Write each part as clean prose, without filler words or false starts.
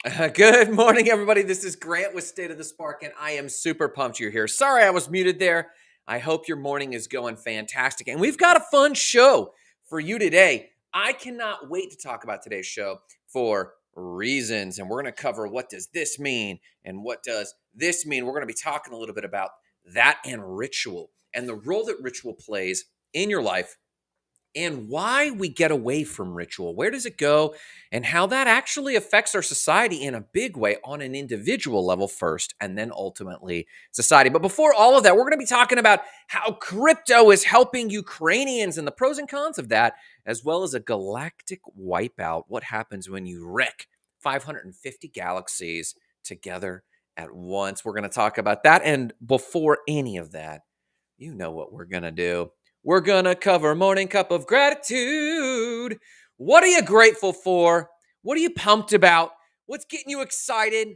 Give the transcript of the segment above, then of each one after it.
Good morning, everybody. This is Grant with State of the Spark, and I am super pumped you're here. Sorry I was muted there. I hope your morning is going fantastic. And we've got a fun show for you today. I cannot wait to talk about today's show for reasons. And we're going to cover what does this mean and what does this mean. We're going to be talking a little bit about that and ritual and the role that ritual plays in your life and why we get away from ritual. Where does it go? And how that actually affects our society in a big way on an individual level first, and then ultimately society. But before all of that, we're going to be talking about how crypto is helping Ukrainians and the pros and cons of that, as well as a galactic wipeout. What happens when you wreck 550 galaxies together at once? We're going to talk about that. And before any of that, you know what we're going to do. We're going to cover Morning Cup of Gratitude. What are you grateful for? What are you pumped about? What's getting you excited?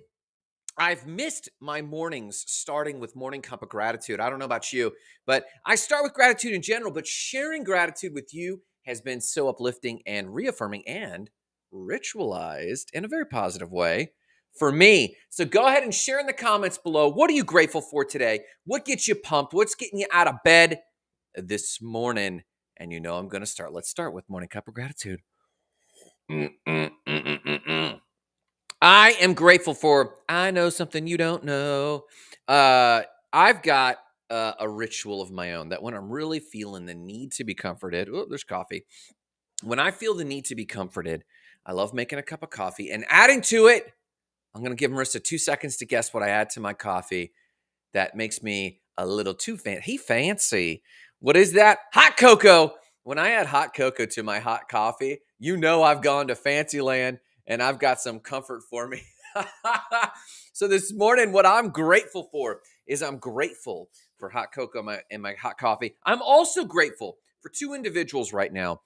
I've missed my mornings starting with Morning Cup of Gratitude. I don't know about you, but I start with gratitude in general, but sharing gratitude with you has been so uplifting and reaffirming and ritualized in a very positive way for me. So go ahead and share in the comments below. What are you grateful for today? What gets you pumped? What's getting you out of bed this morning? And you know I'm going to start. Let's start with Morning Cup of Gratitude. I am grateful for, I know something you don't know. I've got a ritual of my own that when I'm really feeling the need to be comforted, oh, there's coffee. When I feel the need to be comforted, I love making a cup of coffee and adding to it. I'm going to give Marissa 2 seconds to guess what I add to my coffee that makes me a little too fancy. What is that? Hot cocoa. When I add hot cocoa to my hot coffee, you know I've gone to fancy land and I've got some comfort for me. So this morning, what I'm grateful for is I'm grateful for hot cocoa and my hot coffee. I'm also grateful for two individuals right now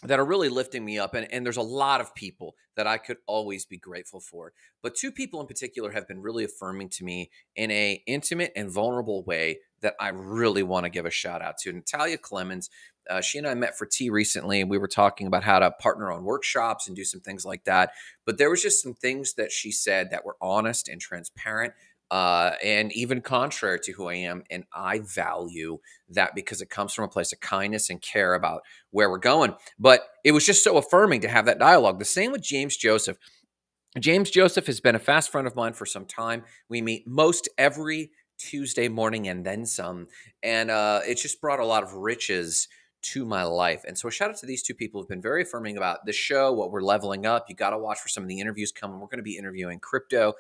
that are really lifting me up. And there's a lot of people that I could always be grateful for. But two people in particular have been really affirming to me in a intimate and vulnerable way that I really want to give a shout out to. Natalia Clemens, she and I met for tea recently, and we were talking about how to partner on workshops and do some things like that. But there was just some things that she said that were honest and transparent. And even contrary to who I am. And I value that because it comes from a place of kindness and care about where we're going. But it was just so affirming to have that dialogue. The same with James Joseph. James Joseph has been a fast friend of mine for some time. We meet most every Tuesday morning and then some. And it's just brought a lot of riches to my life. And so a shout out to these two people who've been very affirming about this show, what we're leveling up. You got to watch for some of the interviews coming. We're going to be interviewing crypto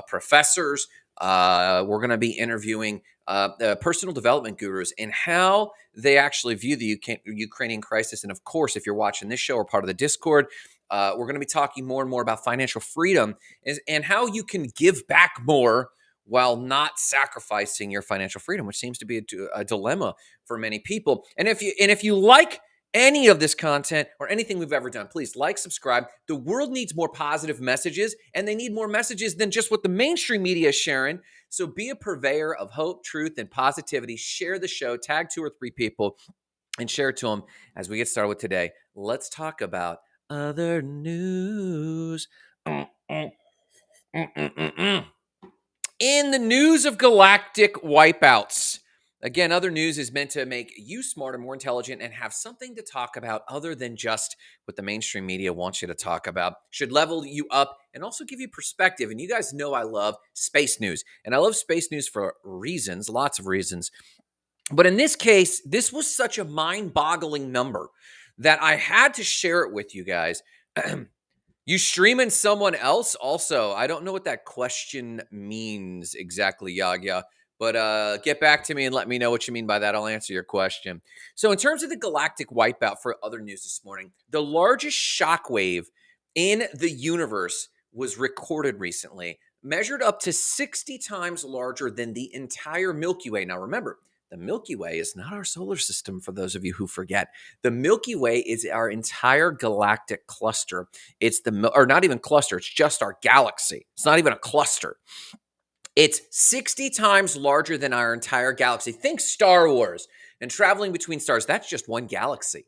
professors. We're going to be interviewing personal development gurus and how they actually view the Ukrainian crisis. And of course, if you're watching this show or part of the Discord, we're going to be talking more and more about financial freedom and how you can give back more while not sacrificing your financial freedom, which seems to be a dilemma for many people. And if you like any of this content or anything we've ever done, please like, subscribe. The world needs more positive messages, and they need more messages than just what the mainstream media is sharing. So be a purveyor of hope, truth, and positivity. Share the show, tag 2 or 3 people, and share it to them as we get started with today. Let's talk about other news. In the news of galactic wipeouts. Again, other news is meant to make you smarter, more intelligent, and have something to talk about other than just what the mainstream media wants you to talk about. Should level you up and also give you perspective. And you guys know I love space news. And I love space news for reasons, lots of reasons. But in this case, this was such a mind-boggling number that I had to share it with you guys. You streaming someone else? Also, I don't know what that question means exactly, Yagya, but get back to me and let me know what you mean by that. I'll answer your question. So in terms of the galactic wipeout for other news this morning, the largest shockwave in the universe was recorded recently, measured up to 60 times larger than the entire Milky Way. Now remember, the Milky Way is not our solar system, for those of you who forget. The Milky Way is our entire galactic cluster. It's or not even cluster, it's just our galaxy. It's not even a cluster. It's 60 times larger than our entire galaxy. Think Star Wars and traveling between stars. That's just one galaxy.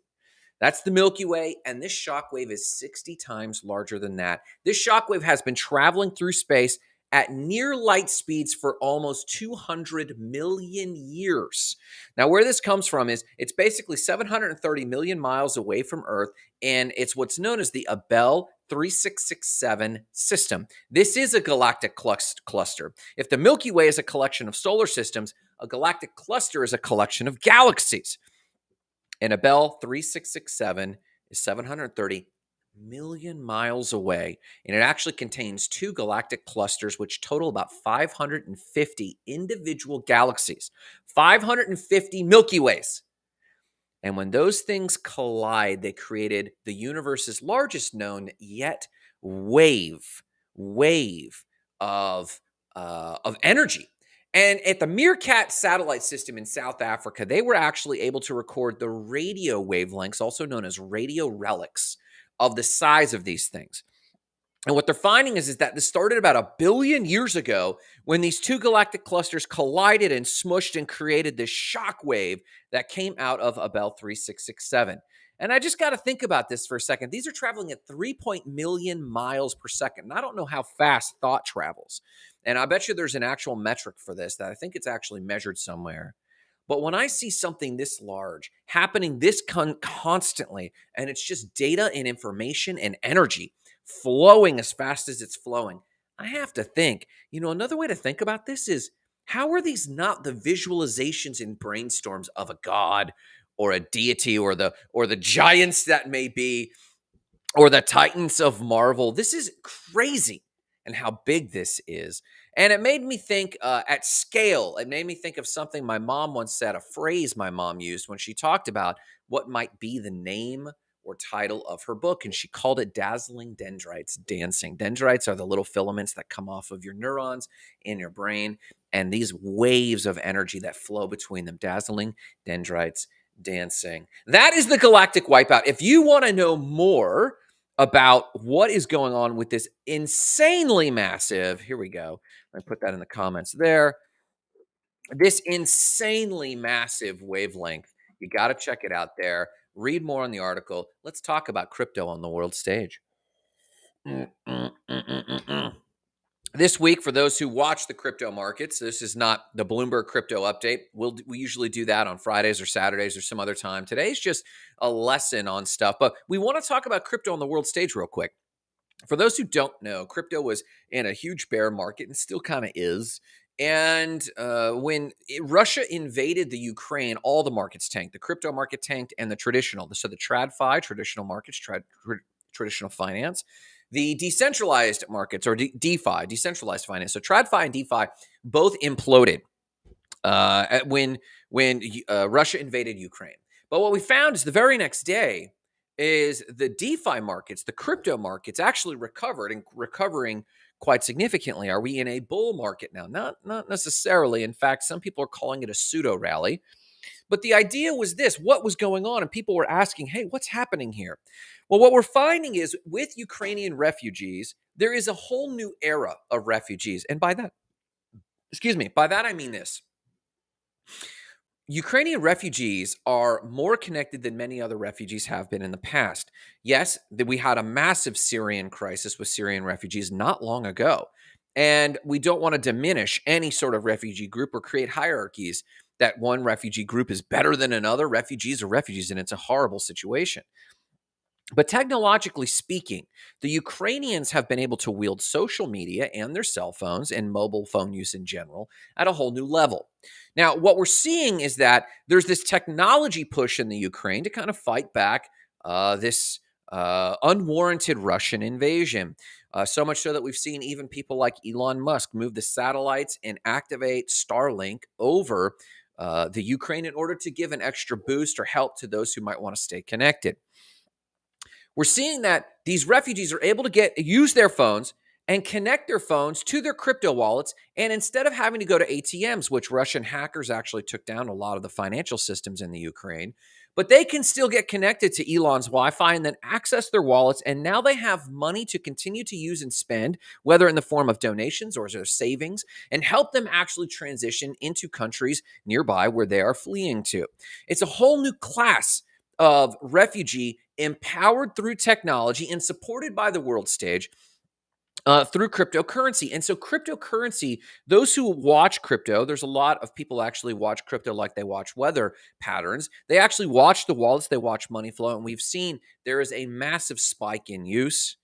That's the Milky Way, and this shockwave is 60 times larger than that. This shockwave has been traveling through space at near light speeds for almost 200 million years. Now, where this comes from is it's basically 730 million miles away from Earth, and it's what's known as the Abell 3667 system. This is a galactic cluster. If the Milky Way is a collection of solar systems, a galactic cluster is a collection of galaxies. And Abell 3667 is 730 million miles away, and it actually contains two galactic clusters, which total about 550 individual galaxies, 550 Milky Ways. And when those things collide, they created the universe's largest known yet wave of energy. And at the Meerkat satellite system in South Africa, they were actually able to record the radio wavelengths, also known as radio relics, of the size of these things. And what they're finding is that this started about 1 billion years ago when these two galactic clusters collided and smushed and created this shock wave that came out of Abell 3667. And I just got to think about this for a second. These are traveling at 3 million miles per second. And I don't know how fast thought travels. And I bet you there's an actual metric for this that I think it's actually measured somewhere. But when I see something this large happening this constantly, and it's just data and information and energy flowing as fast as it's flowing, I have to think, another way to think about this is, how are these not the visualizations and brainstorms of a god or a deity or the giants that may be, or the titans of Marvel? This is crazy, and how big this is. And it made me think at scale. It made me think of something my mom once said, a phrase my mom used when she talked about what might be the name or title of her book. And she called it Dazzling Dendrites Dancing. Dendrites are the little filaments that come off of your neurons in your brain, and these waves of energy that flow between them. Dazzling Dendrites Dancing. That is the Galactic Wipeout. If you want to know more about what is going on with this insanely massive, here we go. I put that in the comments there. This insanely massive wavelength. You got to check it out there. Read more on the article. Let's talk about crypto on the world stage. This week, for those who watch the crypto markets, this is not the Bloomberg crypto update. We usually do that on Fridays or Saturdays or some other time. Today's just a lesson on stuff, but we want to talk about crypto on the world stage real quick. For those who don't know, crypto was in a huge bear market and still kind of is. And when Russia invaded the Ukraine, all the markets tanked. The crypto market tanked, and the traditional. So the TradFi, traditional markets, traditional finance. The decentralized markets, or DeFi, decentralized finance. So TradFi and DeFi both imploded when Russia invaded Ukraine. But what we found is the very next day is the DeFi markets, the crypto markets, actually recovered and recovering quite significantly. Are we in a bull market now? Not necessarily. In fact, some people are calling it a pseudo rally. But the idea was this: what was going on? And people were asking, hey, what's happening here? Well, what we're finding is with Ukrainian refugees, there is a whole new era of refugees. And by that I mean this. Ukrainian refugees are more connected than many other refugees have been in the past. Yes, we had a massive Syrian crisis with Syrian refugees not long ago. And we don't want to diminish any sort of refugee group or create hierarchies that one refugee group is better than another. Refugees are refugees, and it's a horrible situation. But technologically speaking, the Ukrainians have been able to wield social media and their cell phones and mobile phone use in general at a whole new level. Now, what we're seeing is that there's this technology push in the Ukraine to kind of fight back this unwarranted Russian invasion. So much so that we've seen even people like Elon Musk move the satellites and activate Starlink over the Ukraine in order to give an extra boost or help to those who might want to stay connected. We're seeing that these refugees are able to use their phones and connect their phones to their crypto wallets. And instead of having to go to ATMs, which Russian hackers actually took down a lot of the financial systems in the Ukraine, but they can still get connected to Elon's Wi-Fi and then access their wallets. And now they have money to continue to use and spend, whether in the form of donations or their savings, and help them actually transition into countries nearby where they are fleeing to. It's a whole new class of refugee empowered through technology and supported by the world stage through cryptocurrency. And so, cryptocurrency, those who watch crypto, there's a lot of people actually watch crypto like they watch weather patterns. They actually watch the wallets, they watch money flow. And we've seen there is a massive spike in use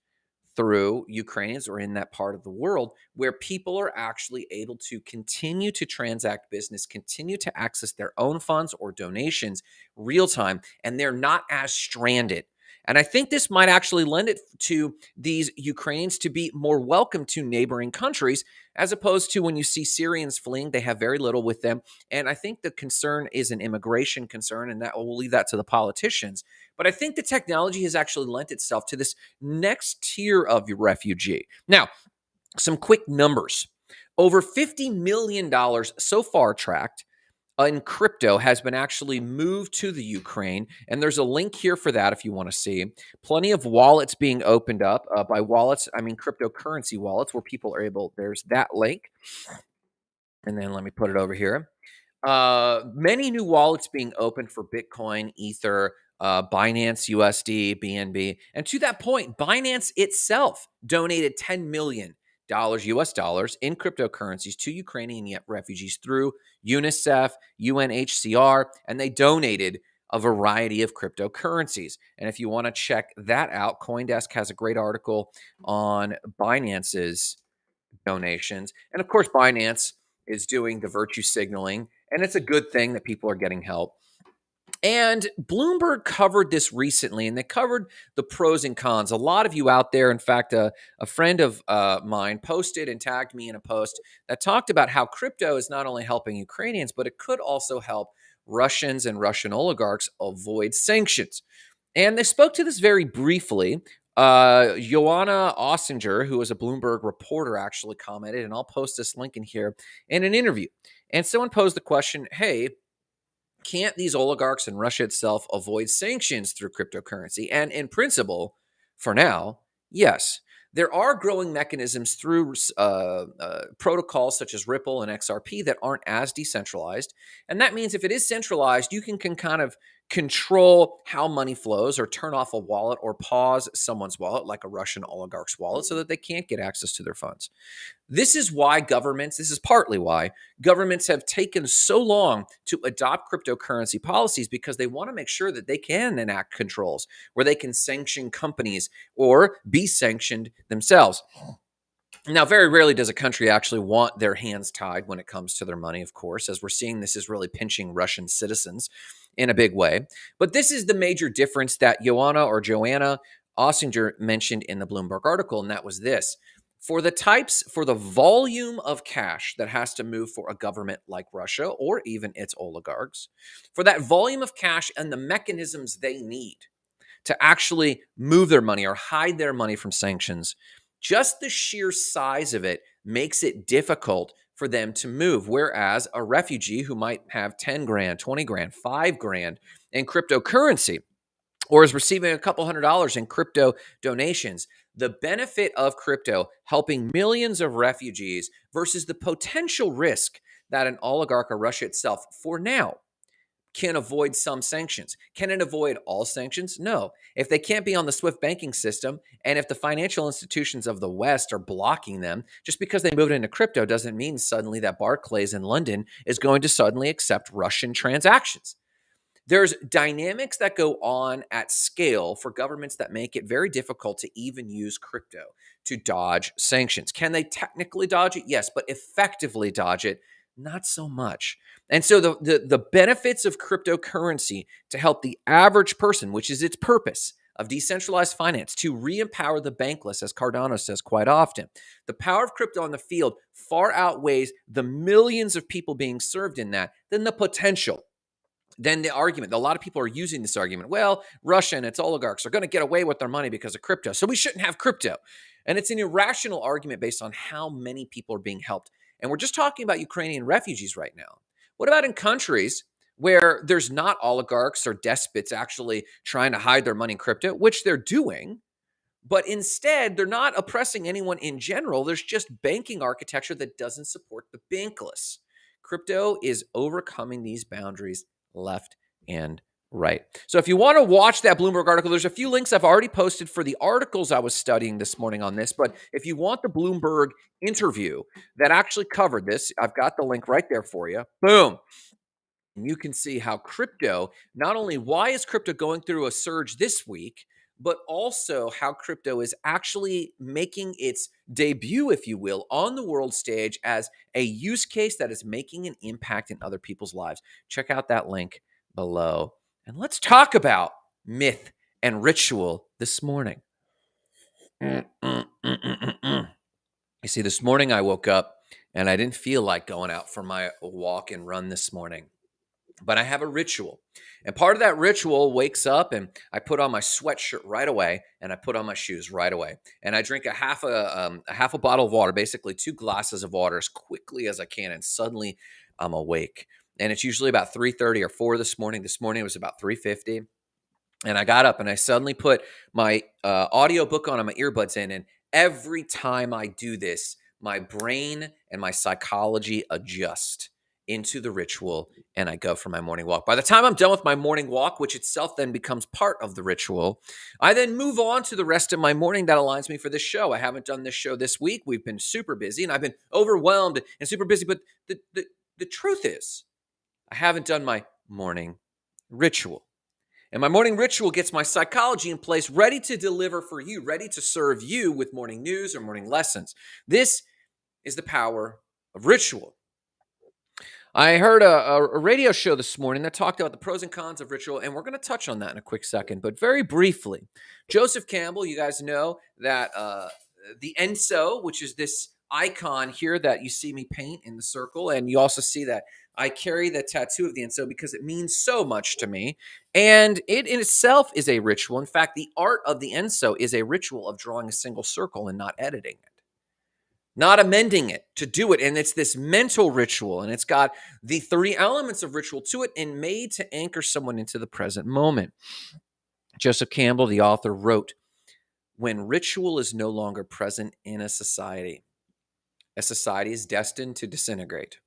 through Ukrainians or in that part of the world where people are actually able to continue to transact business, continue to access their own funds or donations real time, and they're not as stranded. And I think this might actually lend it to these Ukrainians to be more welcome to neighboring countries, as opposed to when you see Syrians fleeing, they have very little with them. And I think the concern is an immigration concern, and that we'll leave that to the politicians. But I think the technology has actually lent itself to this next tier of refugee. Now, some quick numbers. Over $50 million so far tracked in crypto has been actually moved to the Ukraine. And there's a link here for that if you want to see. Plenty of wallets being opened up. By wallets, I mean cryptocurrency wallets where people are able, there's that link. And then let me put it over here. Many new wallets being opened for Bitcoin, Ether, Binance USD, BNB. And to that point, Binance itself donated $10 million US dollars in cryptocurrencies to Ukrainian refugees through UNICEF, UNHCR, and they donated a variety of cryptocurrencies. And if you want to check that out, CoinDesk has a great article on Binance's donations. And of course, Binance is doing the virtue signaling, and it's a good thing that people are getting help. And Bloomberg covered this recently, and they covered the pros and cons. A lot of you out there, in fact, a friend of mine posted and tagged me in a post that talked about how crypto is not only helping Ukrainians, but it could also help Russians and Russian oligarchs avoid sanctions. And they spoke to this very briefly. Joanna Ossinger, who was a Bloomberg reporter, actually commented, and I'll post this link in here, in an interview. And someone posed the question, hey, can't these oligarchs and Russia itself avoid sanctions through cryptocurrency? And in principle, for now, yes. There are growing mechanisms through protocols such as Ripple and XRP that aren't as decentralized. And that means if it is centralized, you can kind of control how money flows or turn off a wallet or pause someone's wallet, like a Russian oligarch's wallet, so that they can't get access to their funds. This is why governments, this is partly why governments have taken so long to adopt cryptocurrency policies, because they want to make sure that they can enact controls where they can sanction companies or be sanctioned themselves. Now, very rarely does a country actually want their hands tied when it comes to their money, of course, as we're seeing this is really pinching Russian citizens in a big way. But this is the major difference that Joanna Ossinger mentioned in the Bloomberg article, and that was this. For the volume of cash that has to move for a government like Russia or even its oligarchs, for that volume of cash and the mechanisms they need to actually move their money or hide their money from sanctions, just the sheer size of it makes it difficult for them to move. Whereas a refugee who might have 10 grand, 20 grand, 5 grand in cryptocurrency, or is receiving a couple $100s in crypto donations, the benefit of crypto helping millions of refugees versus the potential risk that an oligarch or Russia itself, for now, can avoid some sanctions. Can it avoid all sanctions? No. If they can't be on the SWIFT banking system, and if the financial institutions of the West are blocking them, just because they moved into crypto doesn't mean suddenly that Barclays in London is going to suddenly accept Russian transactions. There's dynamics that go on at scale for governments that make it very difficult to even use crypto to dodge sanctions. Can they technically dodge it? Yes, but effectively dodge it? Not so much. And so the benefits of cryptocurrency to help the average person, which is its purpose of decentralized finance, to re-empower the bankless, as Cardano says quite often. The power of crypto on the field far outweighs the millions of people being served in that than the potential. Then the argument, a lot of people are using this argument, well, Russia and its oligarchs are going to get away with their money because of crypto, so we shouldn't have crypto. And it's an irrational argument based on how many people are being helped. And we're just talking about Ukrainian refugees right now. What about in countries where there's not oligarchs or despots actually trying to hide their money in crypto, which they're doing, but instead they're not oppressing anyone in general. There's just banking architecture that doesn't support the bankless. Crypto is overcoming these boundaries left and Right. So if you want to watch that Bloomberg article, there's a few links I've already posted for the articles I was studying this morning on this. But if you want the Bloomberg interview that actually covered this, I've got the link right there for you. Boom. And you can see how crypto, not only why is crypto going through a surge this week, but also how crypto is actually making its debut, if you will, on the world stage as a use case that is making an impact in other people's lives. Check out that link below. And let's talk about myth and ritual this morning. You see, this morning I woke up and I didn't feel like going out for my walk and run this morning. But I have a ritual. And part of that ritual wakes up and I put on my sweatshirt right away and I put on my shoes right away. And I drink a half a bottle of water, basically 2 glasses of water as quickly as I can. And suddenly I'm awake. And it's usually about 3:30 or 4 this morning. This morning it was about 3:50. And I got up and I suddenly put my audio book on and my earbuds in. And every time I do this, my brain and my psychology adjust into the ritual and I go for my morning walk. By the time I'm done with my morning walk, which itself then becomes part of the ritual, I then move on to the rest of my morning that aligns me for this show. I haven't done this show this week. We've been super busy and I've been overwhelmed and super busy. But the truth is, I haven't done my morning ritual. And my morning ritual gets my psychology in place, ready to deliver for you, ready to serve you with morning news or morning lessons. This is the power of ritual. I heard a radio show this morning that talked about the pros and cons of ritual, and we're going to touch on that in a quick second. But very briefly, Joseph Campbell, you guys know that the Enso, which is this icon here that you see me paint in the circle, and you also see that I carry the tattoo of the Enso because it means so much to me. And it in itself is a ritual. In fact, the art of the Enso is a ritual of drawing a single circle and not editing it, not amending it to do it. And it's this mental ritual, and it's got the 3 elements of ritual to it and made to anchor someone into the present moment. Joseph Campbell, the author, wrote, "When ritual is no longer present in a society is destined to disintegrate."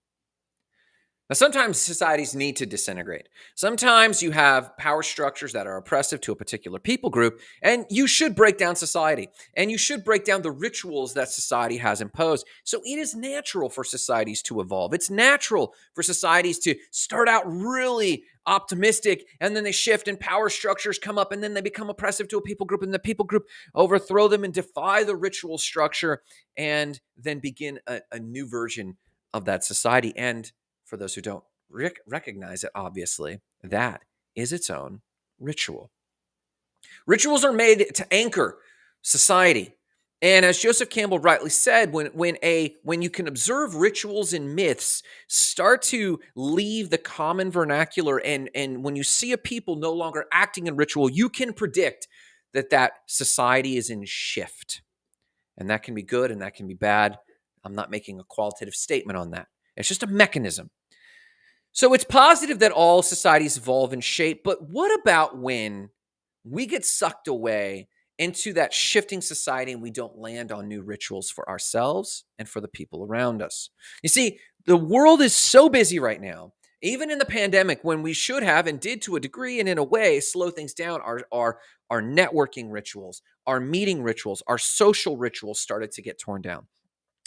Now, sometimes societies need to disintegrate. Sometimes you have power structures that are oppressive to a particular people group, and you should break down society, and you should break down the rituals that society has imposed. So it is natural for societies to evolve. It's natural for societies to start out really optimistic, and then they shift and power structures come up, and then they become oppressive to a people group, and the people group overthrow them and defy the ritual structure, and then begin a new version of that society. And for those who don't recognize it, obviously, that is its own ritual. Rituals are made to anchor society. And as Joseph Campbell rightly said, when you can observe rituals and myths start to leave the common vernacular, and when you see a people no longer acting in ritual, you can predict that society is in shift. And that can be good and that can be bad. I'm not making a qualitative statement on that. It's just a mechanism. So it's positive that all societies evolve and shape, but what about when we get sucked away into that shifting society and we don't land on new rituals for ourselves and for the people around us? You see, the world is so busy right now, even in the pandemic, when we should have and did to a degree and in a way slow things down, our networking rituals, our meeting rituals, our social rituals started to get torn down.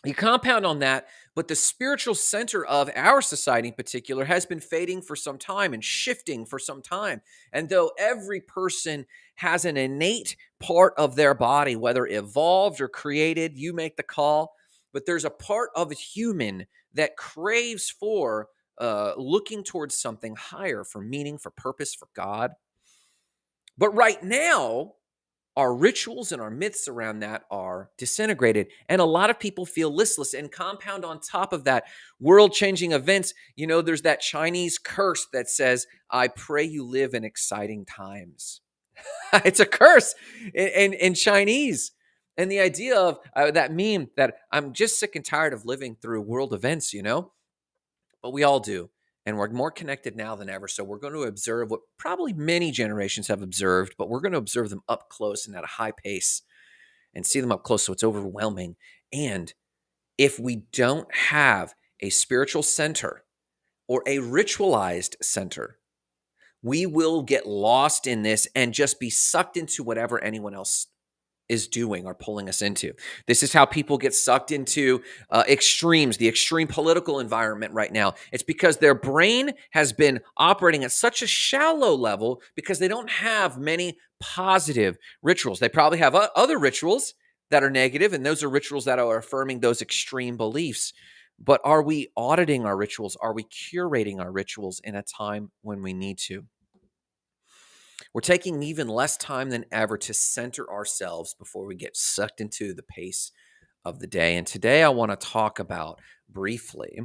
You compound on that, but the spiritual center of our society in particular has been fading for some time and shifting for some time. And though every person has an innate part of their body, whether evolved or created, you make the call, but there's a part of a human that craves for looking towards something higher, for meaning, for purpose, for God. But right now, our rituals and our myths around that are disintegrated. And a lot of people feel listless. And compound on top of that, world-changing events, there's that Chinese curse that says, "I pray you live in exciting times." It's a curse in Chinese. And the idea of that meme that I'm just sick and tired of living through world events, but we all do. And we're more connected now than ever. So we're going to observe what probably many generations have observed, but we're going to observe them up close and at a high pace and see them up close. So it's overwhelming. And if we don't have a spiritual center or a ritualized center, we will get lost in this and just be sucked into whatever anyone else is doing or pulling us into. This is how people get sucked into extremes, the extreme political environment right now. It's because their brain has been operating at such a shallow level because they don't have many positive rituals. They probably have other rituals that are negative, and those are rituals that are affirming those extreme beliefs. But are we auditing our rituals? Are we curating our rituals in a time when we need to? We're taking even less time than ever to center ourselves before we get sucked into the pace of the day. And today I want to talk about briefly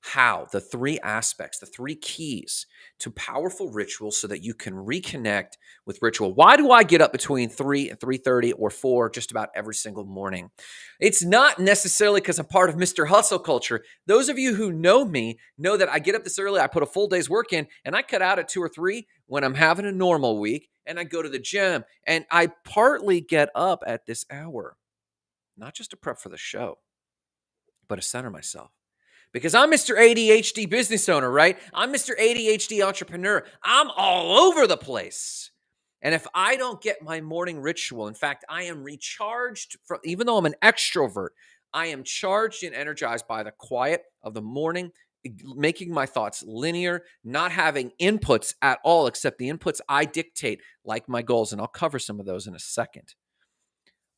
how the three aspects, the three keys to powerful rituals so that you can reconnect with ritual. Why do I get up between 3 and 3:30 or 4 just about every single morning? It's not necessarily because I'm part of Mr. Hustle culture. Those of you who know me know that I get up this early, I put a full day's work in, and I cut out at 2 or 3 when I'm having a normal week, and I go to the gym, and I partly get up at this hour, not just to prep for the show, but to center myself. Because I'm Mr. ADHD business owner, right? I'm Mr. ADHD entrepreneur. I'm all over the place. And if I don't get my morning ritual, in fact, I am recharged from, even though I'm an extrovert, I am charged and energized by the quiet of the morning, making my thoughts linear, not having inputs at all, except the inputs I dictate, like my goals. And I'll cover some of those in a second.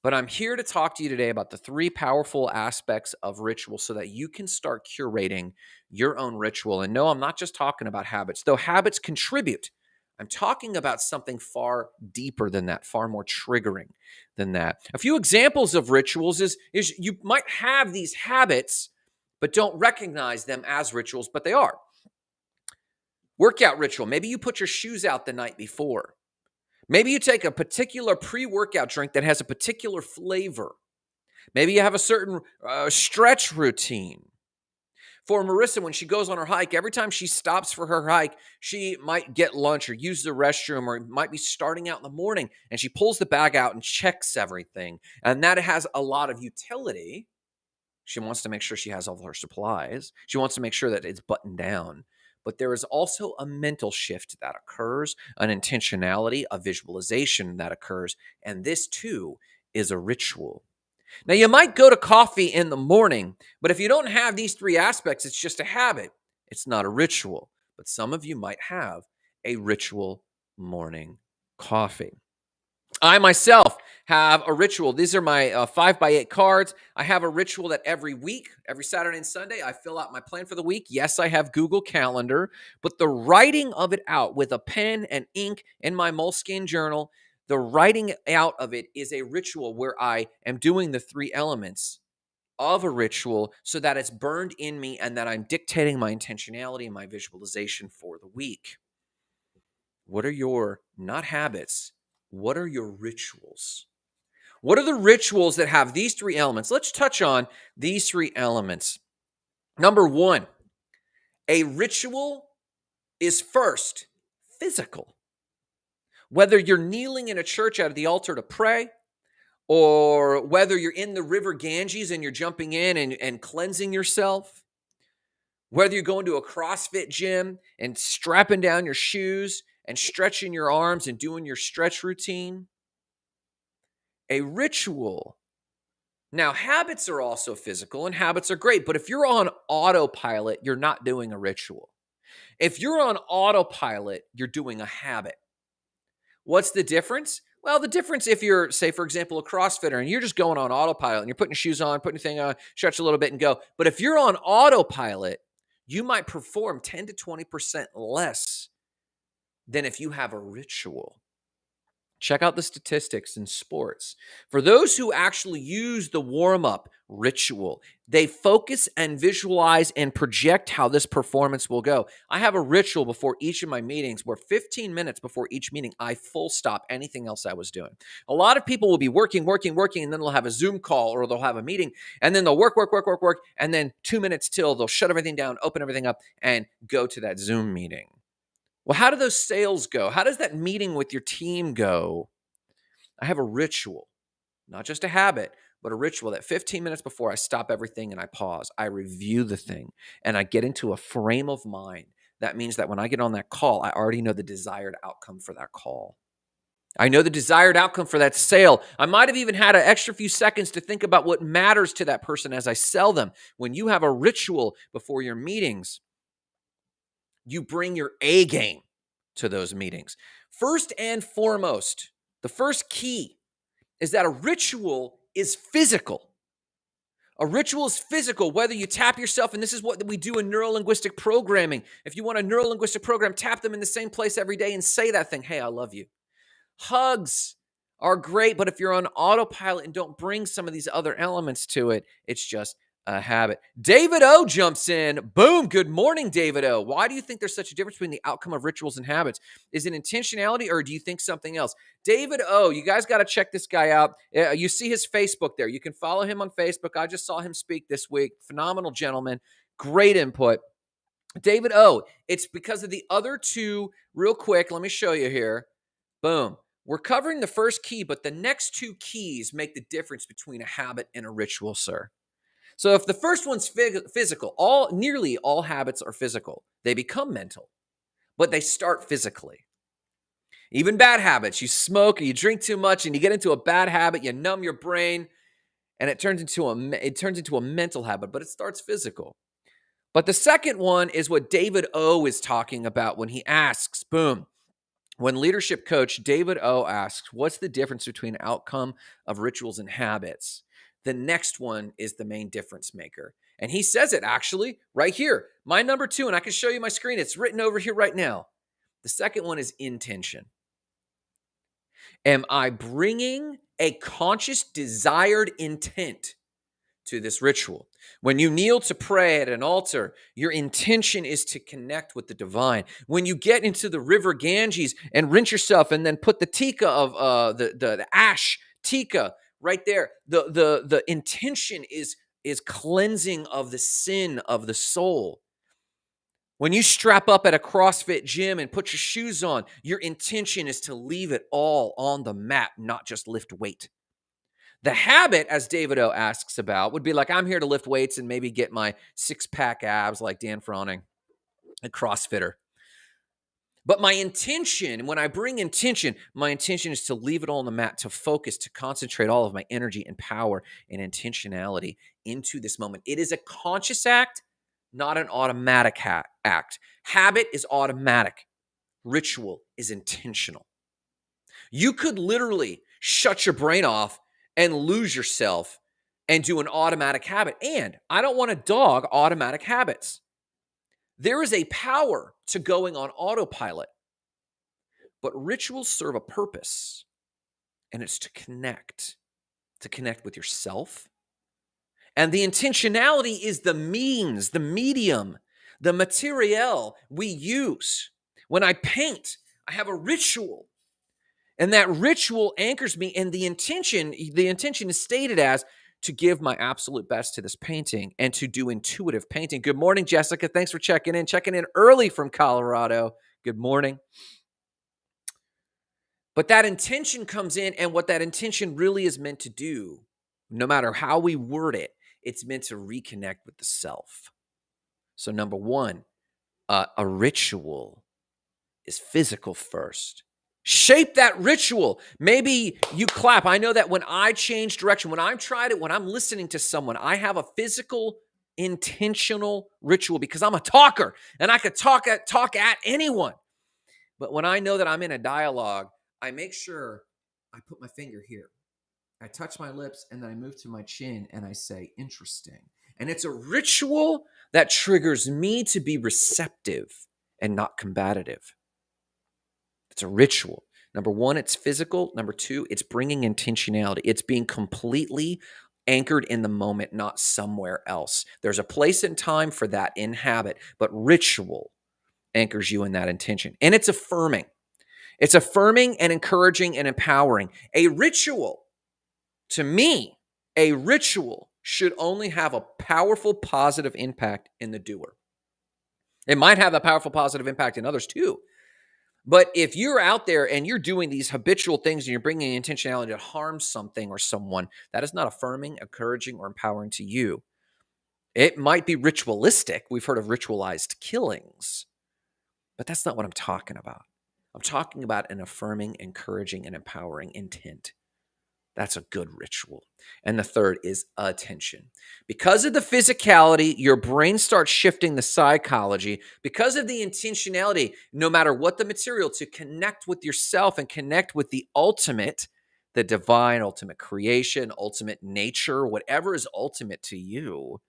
But I'm here to talk to you today about the three powerful aspects of ritual so that you can start curating your own ritual. And no, I'm not just talking about habits, though habits contribute. I'm talking about something far deeper than that, far more triggering than that. A few examples of rituals is you might have these habits, but don't recognize them as rituals, but they are. Workout ritual. Maybe you put your shoes out the night before. Maybe you take a particular pre-workout drink that has a particular flavor. Maybe you have a certain stretch routine. For Marissa, when she goes on her hike, every time she stops for her hike, she might get lunch or use the restroom or might be starting out in the morning, and she pulls the bag out and checks everything. And that has a lot of utility. She wants to make sure she has all of her supplies. She wants to make sure that it's buttoned down. But there is also a mental shift that occurs, an intentionality, a visualization that occurs. And this too is a ritual. Now, you might go to coffee in the morning, but if you don't have these three aspects, it's just a habit. It's not a ritual. But some of you might have a ritual morning coffee. I myself have a ritual. These are my 5x8 cards. I have a ritual that every week, every Saturday and Sunday, I fill out my plan for the week. Yes, I have Google Calendar, but the writing of it out with a pen and ink in my Moleskine journal, the writing out of it is a ritual where I am doing the three elements of a ritual so that it's burned in me and that I'm dictating my intentionality and my visualization for the week. What are your, not habits, what are your rituals? What are the rituals that have these three elements? Let's touch on these three elements. Number one, a ritual is first physical. Whether you're kneeling in a church at the altar to pray, or whether you're in the river Ganges and you're jumping in and cleansing yourself, whether you're going to a CrossFit gym and strapping down your shoes and stretching your arms and doing your stretch routine, a ritual. Now, habits are also physical and habits are great, but if you're on autopilot, you're not doing a ritual. If you're on autopilot, you're doing a habit. What's the difference? Well, the difference if you're, say, for example, a CrossFitter and you're just going on autopilot and you're putting your shoes on, putting your thing on, stretch a little bit and go. But if you're on autopilot, you might perform 10 to 20% less than if you have a ritual. Check out the statistics in sports. For those who actually use the warm-up ritual, they focus and visualize and project how this performance will go. I have a ritual before each of my meetings where 15 minutes before each meeting, I full stop anything else I was doing. A lot of people will be working, and then they'll have a Zoom call or they'll have a meeting, and then they'll work, and then 2 minutes till they'll shut everything down, open everything up, and go to that Zoom meeting. Well, how do those sales go? How does that meeting with your team go? I have a ritual, not just a habit, but a ritual that 15 minutes before I stop everything and I pause, I review the thing and I get into a frame of mind that means that when I get on that call, I already know the desired outcome for that call. I know the desired outcome for that sale. I might have even had an extra few seconds to think about what matters to that person as I sell them. When you have a ritual before your meetings, you bring your A game to those meetings. First and foremost, the first key is that a ritual is physical. A ritual is physical, whether you tap yourself, and this is what we do in neuro-linguistic programming. If you want a neuro-linguistic program, tap them in the same place every day and say that thing, hey, I love you. Hugs are great, but if you're on autopilot and don't bring some of these other elements to it, it's just a habit. David O jumps in. Boom. Good morning, David O. Why do you think there's such a difference between the outcome of rituals and habits? Is it intentionality or do you think something else? David O, you guys got to check this guy out. You see his Facebook there. You can follow him on Facebook. I just saw him speak this week. Phenomenal gentleman. Great input. David O, it's because of the other two. Real quick, let me show you here. Boom. We're covering the first key, but the next two keys make the difference between a habit and a ritual, sir. So if the first one's physical, nearly all habits are physical. They become mental, but they start physically. Even bad habits, you smoke or you drink too much and you get into a bad habit, you numb your brain, and it turns into a mental habit, but it starts physical. But the second one is what David O is talking about when he asks, boom, when leadership coach David O asks, what's the difference between outcome of rituals and habits? The next one is the main difference maker. And he says it actually right here. My number 2, and I can show you my screen. It's written over here right now. The second one is intention. Am I bringing a conscious, desired intent to this ritual? When you kneel to pray at an altar, your intention is to connect with the divine. When you get into the river Ganges and rinse yourself and then put the tika of the ash tika right there, the intention is cleansing of the sin of the soul. When you strap up at a CrossFit gym and put your shoes on, your intention is to leave it all on the mat, not just lift weight. The habit, as David O asks about, would be like, I'm here to lift weights and maybe get my 6-pack abs like Dan Froning, a CrossFitter. But my intention, when I bring intention, my intention is to leave it all on the mat, to focus, to concentrate all of my energy and power and intentionality into this moment. It is a conscious act, not an automatic act. Habit is automatic. Ritual is intentional. You could literally shut your brain off and lose yourself and do an automatic habit. And I don't want to dog automatic habits. There is a power to going on autopilot, but rituals serve a purpose, and it's to connect with yourself. And the intentionality is the means, the medium, the material we use. When I paint, I have a ritual. And that ritual anchors me, and the intention is stated as to give my absolute best to this painting and to do intuitive painting. Good morning, Jessica. Thanks for checking in early from Colorado. Good morning. But that intention comes in, and what that intention really is meant to do, no matter how we word it, it's meant to reconnect with the self. So number 1, a ritual is physical first. Shape that ritual. Maybe you clap. I know that when I change direction, when I've tried it, when I'm listening to someone, I have a physical, intentional ritual because I'm a talker and I could talk at anyone. But when I know that I'm in a dialogue, I make sure I put my finger here. I touch my lips and then I move to my chin and I say, interesting. And it's a ritual that triggers me to be receptive and not combative. It's a ritual. Number 1, it's physical. Number 2, it's bringing intentionality. It's being completely anchored in the moment, not somewhere else. There's a place and time for that in habit, but ritual anchors you in that intention. And it's affirming. It's affirming and encouraging and empowering. A ritual, to me, a ritual should only have a powerful positive impact in the doer. It might have a powerful positive impact in others too. But if you're out there and you're doing these habitual things and you're bringing intentionality to harm something or someone, that is not affirming, encouraging, or empowering to you. It might be ritualistic. We've heard of ritualized killings. But that's not what I'm talking about. I'm talking about an affirming, encouraging, and empowering intent. That's a good ritual. And the third is attention. Because of the physicality, your brain starts shifting the psychology. Because of the intentionality, no matter what the material, to connect with yourself and connect with the ultimate, the divine, ultimate creation, ultimate nature, whatever is ultimate to you,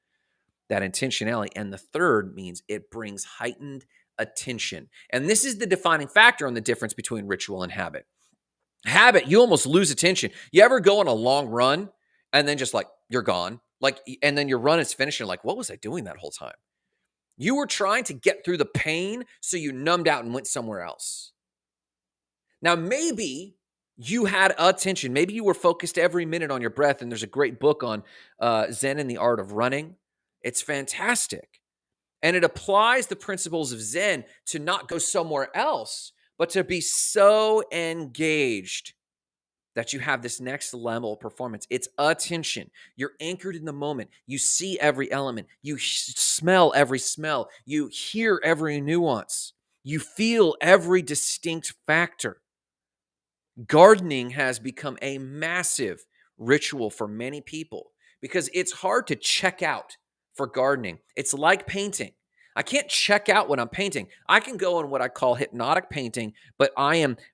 that intentionality. And the third means it brings heightened attention. And this is the defining factor on the difference between ritual and habit. Habit, you almost lose attention. You ever go on a long run and then just like you're gone? Like, and then your run is finished. And you're like, what was I doing that whole time? You were trying to get through the pain, so you numbed out and went somewhere else. Now, maybe you had attention. Maybe you were focused every minute on your breath. And there's a great book on Zen and the Art of Running. It's fantastic. And it applies the principles of Zen to not go somewhere else, but to be so engaged that you have this next level of performance. It's attention. You're anchored in the moment. You see every element. You smell every smell. You hear every nuance. You feel every distinct factor. Gardening has become a massive ritual for many people because it's hard to check out for gardening. It's like painting. I can't check out when I'm painting. I can go on what I call hypnotic painting, but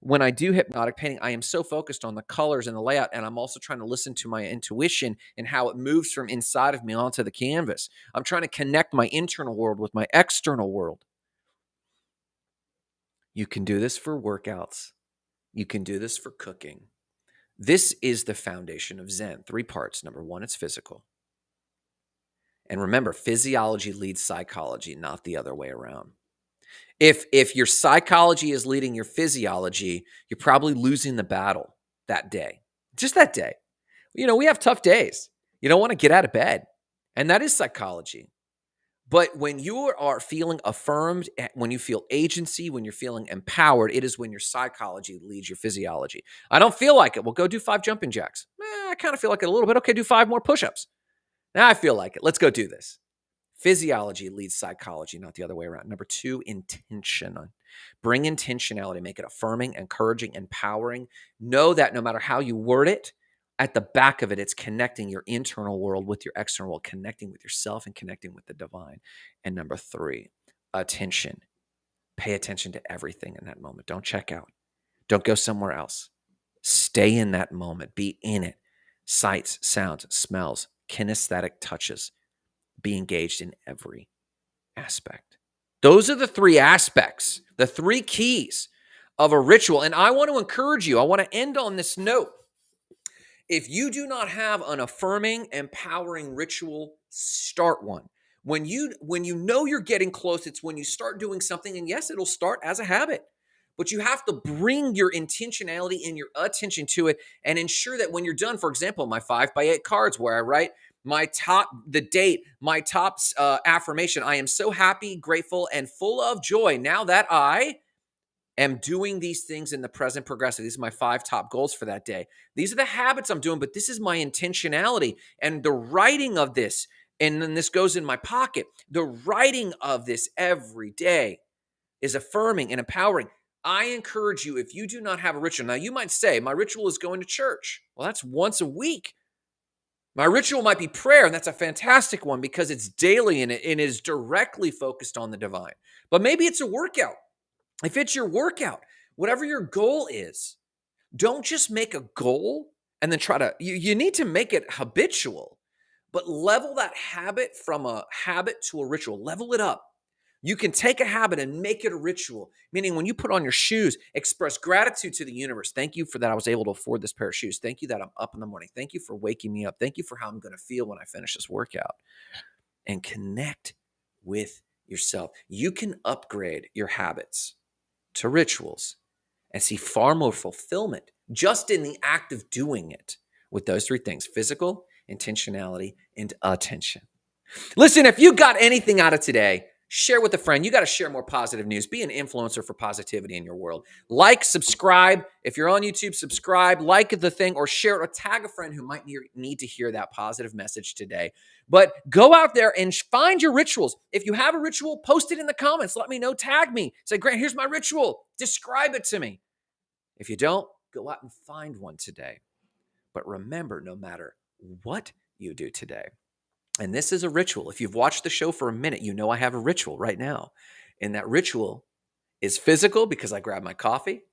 when I do hypnotic painting, I am so focused on the colors and the layout, and I'm also trying to listen to my intuition and how it moves from inside of me onto the canvas. I'm trying to connect my internal world with my external world. You can do this for workouts. You can do this for cooking. This is the foundation of Zen. 3 parts. Number 1, it's physical. And remember, physiology leads psychology, not the other way around. If your psychology is leading your physiology, you're probably losing the battle that day. Just that day. We have tough days. You don't want to get out of bed. And that is psychology. But when you are feeling affirmed, when you feel agency, when you're feeling empowered, it is when your psychology leads your physiology. I don't feel like it. Well, go do 5 jumping jacks. I kind of feel like it a little bit. Okay, do 5 more push-ups. Now I feel like it. Let's go do this. Physiology leads psychology, not the other way around. Number 2, intention. Bring intentionality. Make it affirming, encouraging, empowering. Know that no matter how you word it, at the back of it, it's connecting your internal world with your external world, connecting with yourself and connecting with the divine. And number 3, attention. Pay attention to everything in that moment. Don't check out. Don't go somewhere else. Stay in that moment. Be in it. Sights, sounds, smells, kinesthetic touches. Be engaged in every aspect. Those are the 3 aspects, the 3 keys of a ritual. And I want to encourage you. I want to end on this note. If you do not have an affirming, empowering ritual, start one. When you know you're getting close, it's when you start doing something, and yes, it'll start as a habit, but you have to bring your intentionality and your attention to it and ensure that when you're done, for example, my 5x8 cards where I write my top affirmation, I am so happy, grateful, and full of joy now that I am doing these things in the present progressive. These are my 5 top goals for that day. These are the habits I'm doing, but this is my intentionality. And the writing of this, and then this goes in my pocket, the writing of this every day is affirming and empowering. I encourage you, if you do not have a ritual, now you might say, my ritual is going to church. Well, that's once a week. My ritual might be prayer, and that's a fantastic one because it's daily and it is directly focused on the divine. But maybe it's a workout. If it's your workout, whatever your goal is, don't just make a goal and then you need to make it habitual, but level that habit from a habit to a ritual. Level it up. You can take a habit and make it a ritual, meaning when you put on your shoes, express gratitude to the universe. Thank you for that I was able to afford this pair of shoes. Thank you that I'm up in the morning. Thank you for waking me up. Thank you for how I'm going to feel when I finish this workout. And connect with yourself. You can upgrade your habits to rituals and see far more fulfillment just in the act of doing it with those 3 things: physical, intentionality, and attention. Listen, if you got anything out of today, Share with a friend. You got to share more positive news. Be an influencer for positivity in your world. Like, subscribe. If you're on YouTube, subscribe, like the thing, or share it, or tag a friend who might need to hear that positive message today. But go out there and find your rituals. If you have a ritual, post it in the comments. Let me know. Tag me. Say, Grant, here's my ritual. Describe it to me. If you don't, go out and find one today. But remember, no matter what you do today, and this is a ritual. If you've watched the show for a minute, you know I have a ritual right now. And that ritual is physical because I grab my coffee.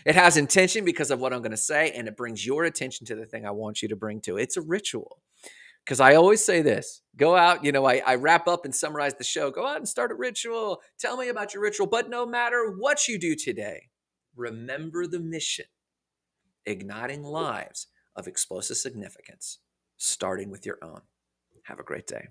It has intention because of what I'm going to say, and it brings your attention to the thing I want you to bring to. It's a ritual. Because I always say this, go out, I wrap up and summarize the show. Go out and start a ritual. Tell me about your ritual. But no matter what you do today, remember the mission, igniting lives of explosive significance, starting with your own. Have a great day.